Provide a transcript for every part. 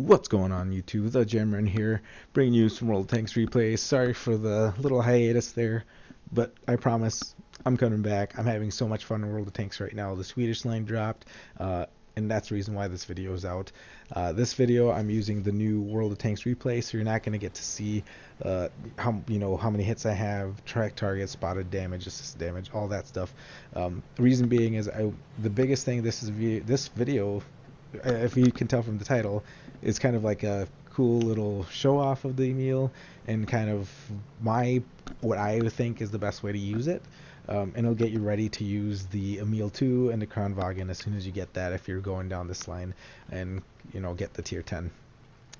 What's going on YouTube? The Gemrin here, bringing you some World of Tanks replays. Sorry for the little hiatus there, but I promise I'm coming back. I'm having so much fun in World of Tanks right now. The Swedish line dropped, and that's the reason why this video is out. This video I'm using the new World of Tanks replay, so you're not going to get to see how many hits I have, track targets, spotted damage, assist damage, all that stuff. Reason being is the biggest thing this video, if you can tell from the title, is kind of like a cool little show off of the Emil and kind of what I think is the best way to use it. And it'll get you ready to use the Emil 2 and the Kranvagen as soon as you get that, if you're going down this line and get the tier 10.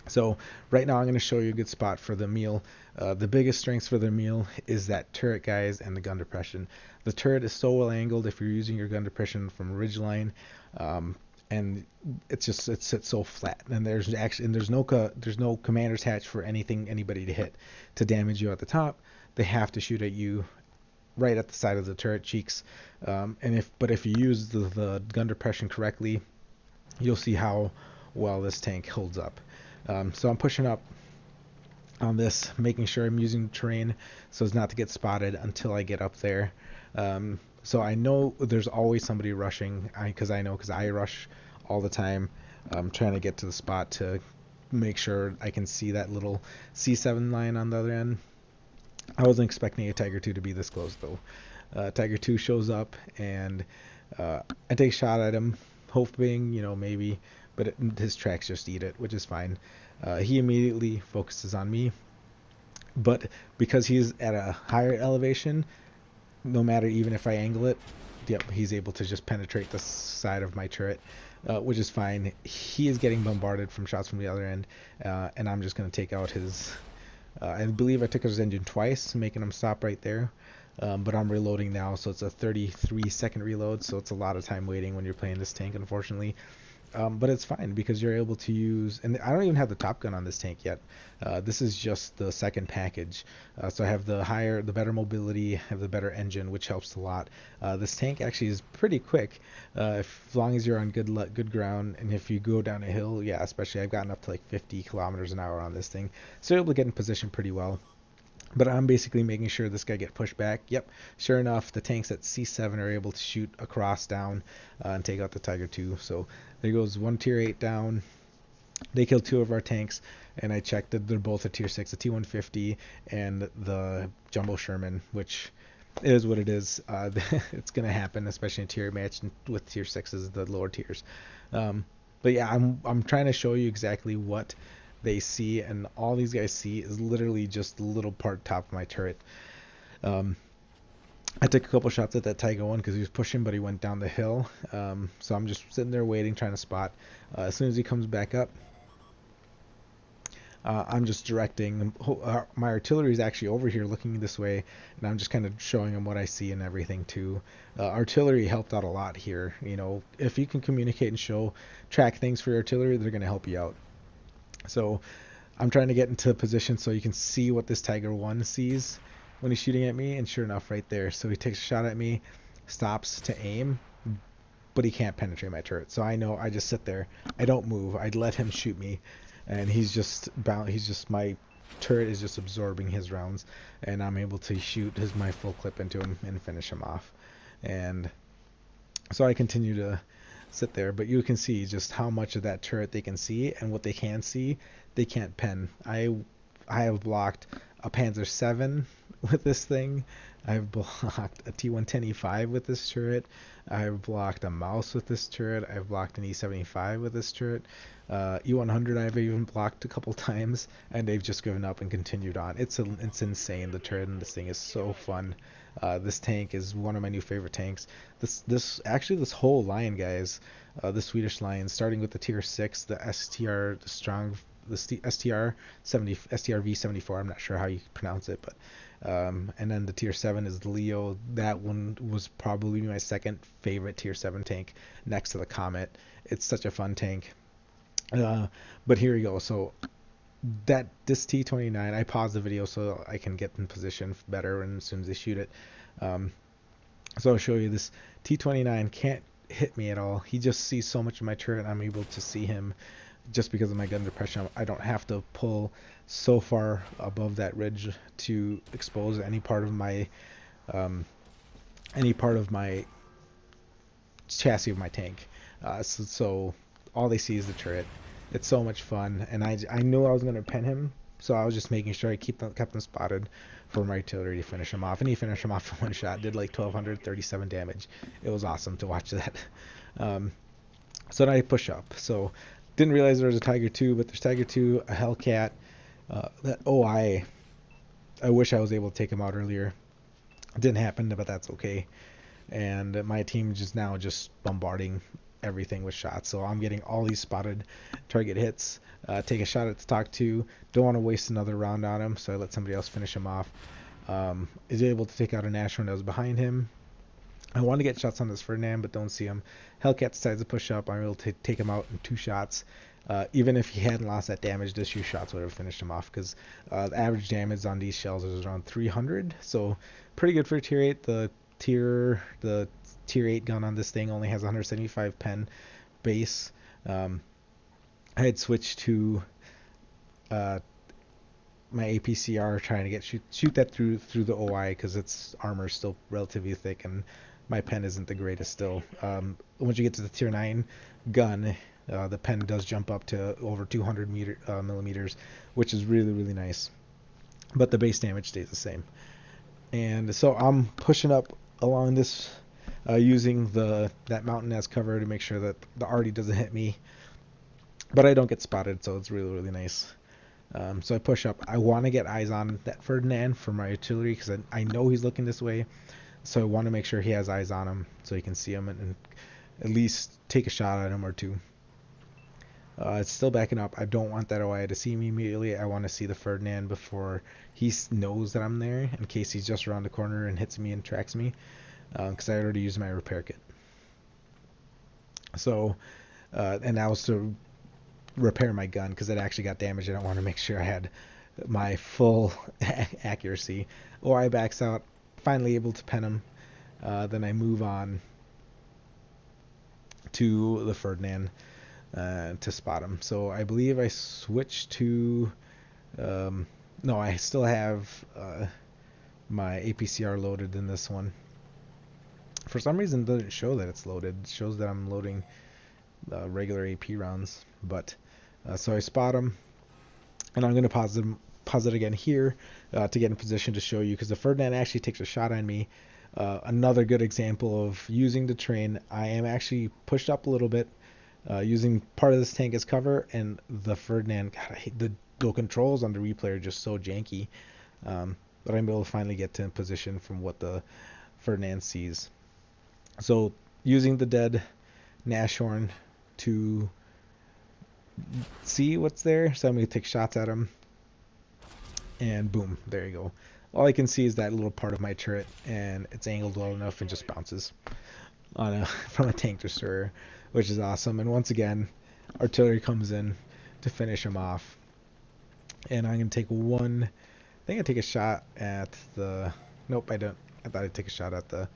So right now I'm going to show you a good spot for the Emil. The biggest strengths for the Emil is that turret, guys, and the gun depression. The turret is so well angled if you're using your gun depression from ridgeline, and it sits so flat, and there's no commander's hatch for anybody to hit to damage you at the top. They have to shoot at you right at the side of the turret cheeks, but if you use the gun depression correctly, you'll see how well this tank holds up. So I'm pushing up on this, making sure I'm using terrain so as not to get spotted until I get up there. So I know there's always somebody rushing, because I rush all the time. I'm trying to get to the spot to make sure I can see that little C7 line on the other end. I wasn't expecting a Tiger 2 to be this close though. Tiger 2 shows up, and I take a shot at him, hoping, maybe, but his tracks just eat it, which is fine. He immediately focuses on me, but because he's at a higher elevation, no matter even if I angle it, he's able to just penetrate the side of my turret, which is fine. He is getting bombarded from shots from the other end, and I'm just going to take out his... I believe I took his engine twice, making him stop right there. But I'm reloading now, so it's a 33-second reload, so it's a lot of time waiting when you're playing this tank, unfortunately. But it's fine because you're able to use, and I don't even have the top gun on this tank yet. This is just the second package. So I have the better mobility, I have the better engine, which helps a lot. This tank actually is pretty quick, as long as you're on good ground, and if you go down a hill, yeah, especially I've gotten up to like 50 kilometers an hour on this thing, so you're able to get in position pretty well. But I'm basically making sure this guy get pushed back. Yep, sure enough, the tanks at C7 are able to shoot across down and take out the Tiger 2. So there goes one tier 8 down. They killed 2 of our tanks, and I checked that they're both a tier 6, the T150 and the Jumbo Sherman, which is what it is. It's going to happen, especially in tier match with tier 6s, the lower tiers. But yeah, I'm trying to show you exactly what they see, and all these guys see is literally just the little part top of my turret. I took a couple shots at that Tiger 1 because he was pushing, but he went down the hill. So I'm just sitting there waiting, trying to spot. As soon as he comes back up, I'm just directing. My artillery is actually over here looking this way, and I'm just kind of showing him what I see and everything too. Artillery helped out a lot here. If you can communicate and track things for your artillery, they're going to help you out. So I'm trying to get into position so you can see what this Tiger 1 sees when he's shooting at me, and sure enough, right there. So he takes a shot at me, stops to aim, but he can't penetrate my turret. So I know I just sit there. I don't move. I'd let him shoot me, and he's just my turret is just absorbing his rounds, and I'm able to shoot my full clip into him and finish him off. And so I continue to sit there, but you can see just how much of that turret they can see, and what they can see, they can't pen. I have blocked a Panzer 7 with this thing. I've blocked a T110E5 with this turret. I've blocked a Mouse with this turret. I've blocked an E75 with this turret. E100 I've even blocked a couple times, and they've just given up and continued on. It's insane. The turret in this thing is so fun. This tank is one of my new favorite tanks. This whole line, guys, the Swedish line, starting with the tier 6, the STRV74. I'm not sure how you pronounce it, but and then the tier 7 is the Leo. That one was probably my second favorite tier 7 tank, next to the Comet. It's such a fun tank. But here we go. So this T29, I paused the video so I can get in position better, and as soon as they shoot it, so I'll show you. This T29 can't hit me at all. He just sees so much of my turret, and I'm able to see him just because of my gun depression, I don't have to pull so far above that ridge to expose any part of my um, chassis of my tank. So all they see is the turret. It's so much fun, and I knew I was going to pen him, so I was just making sure I kept them spotted for my artillery to finish him off, and he finished him off in one shot. Did like 1,237 damage. It was awesome to watch that. So then I push up. So didn't realize there was a Tiger 2, but there's Tiger 2, a Hellcat. I wish I was able to take him out earlier. It didn't happen, but that's okay. And my team just bombarding everything with shots. So I'm getting all these spotted target hits. Take a shot at the Talk 2. Don't want to waste another round on him, so I let somebody else finish him off. Is able to take out a Nashorn that was behind him. I want to get shots on this Ferdinand, but don't see him. Hellcat decides to push up. I'm able to take him out in 2 shots. Even if he hadn't lost that damage, just 2 shots would have finished him off, because the average damage on these shells is around 300. So pretty good for tier 8. The tier 8 gun on this thing only has 175 pen base. I had switched to my APCR, trying to shoot that through the OI, because its armor is still relatively thick and my pen isn't the greatest still. Once you get to the tier 9 gun, the pen does jump up to over 200 millimeters, which is really, really nice. But the base damage stays the same. And so I'm pushing up along this, using that mountain as cover to make sure that the arty doesn't hit me. But I don't get spotted, so it's really, really nice. So I push up. I want to get eyes on that Ferdinand for my artillery, because I know he's looking this way. So I want to make sure he has eyes on him so he can see him and at least take a shot at him or two. It's still backing up. I don't want that OI to see me immediately. I want to see the Ferdinand before he knows that I'm there, in case he's just around the corner and hits me and tracks me, because I already used my repair kit. So, and that was to repair my gun, because it actually got damaged. I don't want to make sure I had my full accuracy. OI backs out. Finally able to pen him. Then I move on to the Ferdinand to spot him. So I believe I switched to no, I still have my APCR loaded in this one. For some reason it doesn't show that it's loaded. It shows that I'm loading regular AP rounds. But so I spot him, and I'm going to pause it again here to get in position to show you, because the Ferdinand actually takes a shot on me. Another good example of using the terrain. I am actually pushed up a little bit, using part of this tank as cover, and the Ferdinand, God, I hate the controls on the replay are just so janky, but I'm able to finally get to position from what the Ferdinand sees. So using the dead Nashorn to see what's there, so I'm going to take shots at him, and boom, there you go. All I can see is that little part of my turret, and it's angled well enough and just bounces on from a tank destroyer, which is awesome. And once again, artillery comes in to finish him off, and I'm going to take I think I take a shot at the, nope, I don't. I thought I'd take a shot at the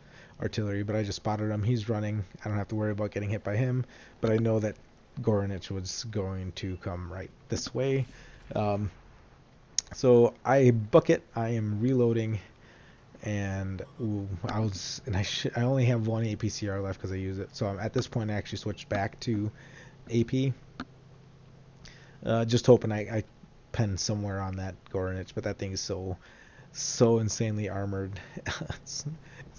artillery, but I just spotted him. He's running. I don't have to worry about getting hit by him, but I know that Goranich was going to come right this way. So I book it. I am reloading, and I only have one APCR left because I use it. So I'm, at this point, I actually switched back to AP. Just hoping I pen somewhere on that Goranich, but that thing is so insanely armored. It's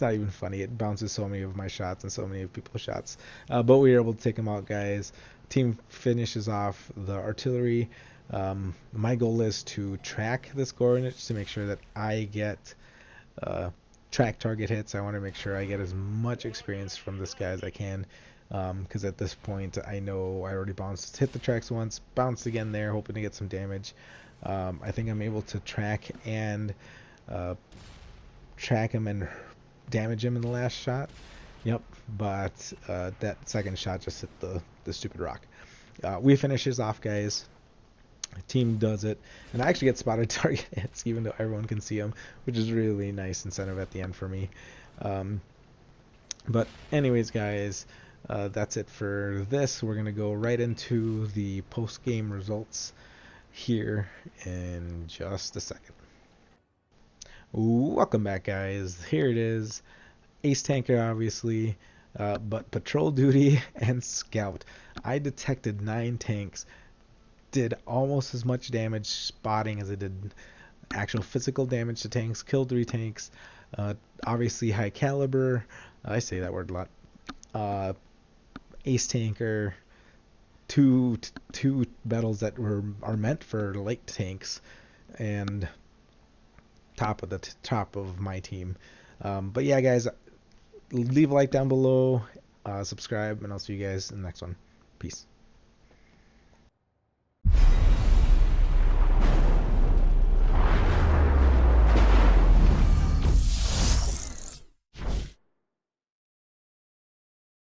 not even funny. It bounces so many of my shots and so many of people's shots. But we were able to take them out, guys. Team finishes off the artillery. My goal is to track this Goranich to make sure that I get track target hits. I want to make sure I get as much experience from this guy as I can, because at this point I know I already hit the tracks once, bounced again there, hoping to get some damage. I think I'm able to track him and damage him in the last shot. Yep, but that second shot just hit the stupid rock. We finish this off, guys. Team does it, and I actually get spotted target hits even though everyone can see them, which is really nice incentive at the end for me. But anyways, guys, That's it for this. We're gonna go right into the post-game results here in just a second. Welcome back, guys. Here it is. Ace Tanker, obviously, but Patrol Duty and Scout. I detected 9 tanks, did almost as much damage spotting as I did actual physical damage to tanks, killed 3 tanks, obviously high caliber, I say that word a lot, Ace Tanker, two battles that are meant for light tanks, and top of my team. But yeah, guys, leave a like down below, subscribe, and I'll see you guys in the next one. Peace.